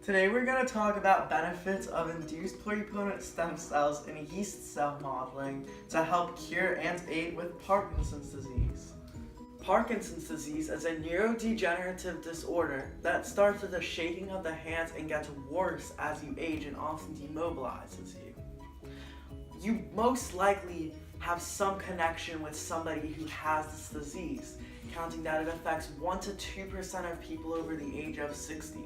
Today we're going to talk about benefits of induced pluripotent stem cells in yeast cell modeling to help cure and aid with Parkinson's disease. Parkinson's disease is a neurodegenerative disorder that starts with a shaking of the hands and gets worse as you age and often demobilizes you. You most likely have some connection with somebody who has this disease, counting that it affects 1 to 2% of people over the age of 60.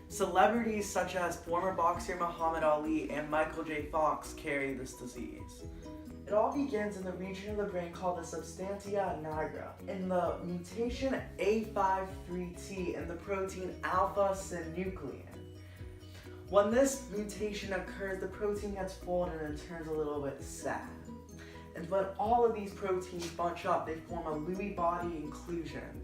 Celebrities such as former boxer Muhammad Ali and Michael J. Fox carry this disease. It all begins in the region of the brain called the substantia nigra, in the mutation A53T in the protein alpha-synuclein. When this mutation occurs, the protein gets folded and turns a little bit sad. And when all of these proteins bunch up, they form a Lewy body inclusion,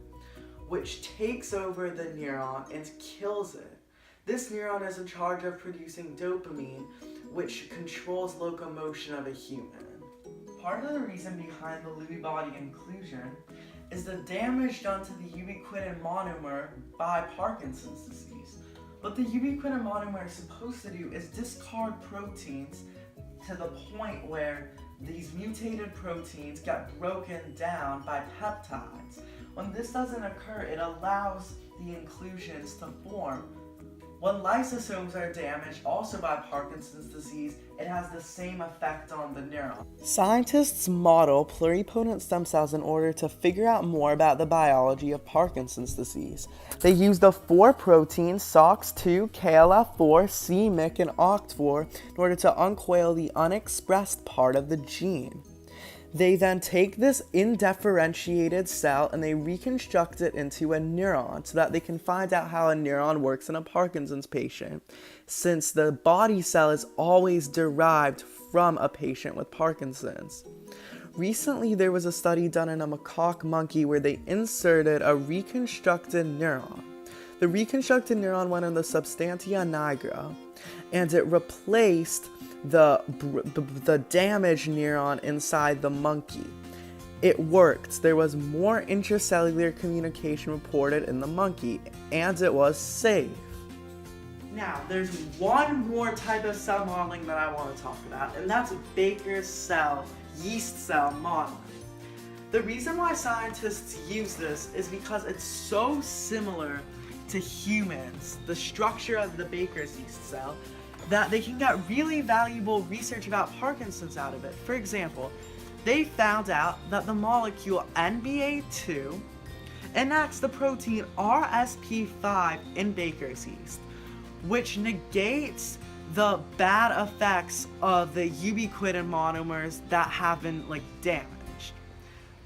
which takes over the neuron and kills it. This neuron is in charge of producing dopamine, which controls locomotion of a human. Part of the reason behind the Lewy body inclusion is the damage done to the ubiquitin monomer by Parkinson's disease. What the ubiquitin monomer is supposed to do is discard proteins to the point where these mutated proteins get broken down by peptides. When this doesn't occur, it allows the inclusions to form. When lysosomes are damaged, also by Parkinson's disease, it has the same effect on the neuron. Scientists model pluripotent stem cells in order to figure out more about the biology of Parkinson's disease. They use the 4 proteins SOX2, KLF4, c-MYC, and OCT4 in order to uncoil the unexpressed part of the gene. They then take this indifferentiated cell and they reconstruct it into a neuron so that they can find out how a neuron works in a Parkinson's patient, since the body cell is always derived from a patient with Parkinson's. Recently, there was a study done in a macaque monkey where they inserted a reconstructed neuron. The reconstructed neuron went in the substantia nigra, and it replaced the damaged neuron inside the monkey. It worked. There was more intracellular communication reported in the monkey, and it was safe. Now, there's one more type of cell modeling that I want to talk about, and that's Baker's cell, yeast cell modeling. The reason why scientists use this is because it's so similar to humans, the structure of the Baker's yeast cell, that they can get really valuable research about Parkinson's out of it. For example, they found out that the molecule NBA2 enacts the protein RSP5 in Baker's yeast, which negates the bad effects of the ubiquitin monomers that have been damaged.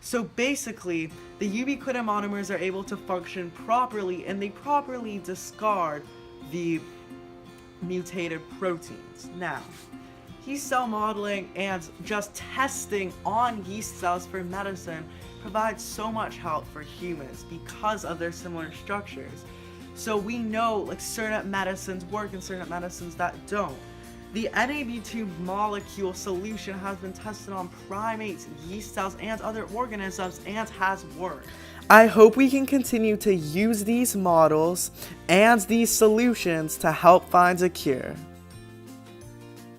So basically, the ubiquitin monomers are able to function properly, and they properly discard the mutated proteins. Now, yeast cell modeling and just testing on yeast cells for medicine provides so much help for humans because of their similar structures. So we know certain medicines work and certain medicines that don't. The NAB2 molecule solution has been tested on primates, yeast cells, and other organisms and has worked. I hope we can continue to use these models and these solutions to help find a cure.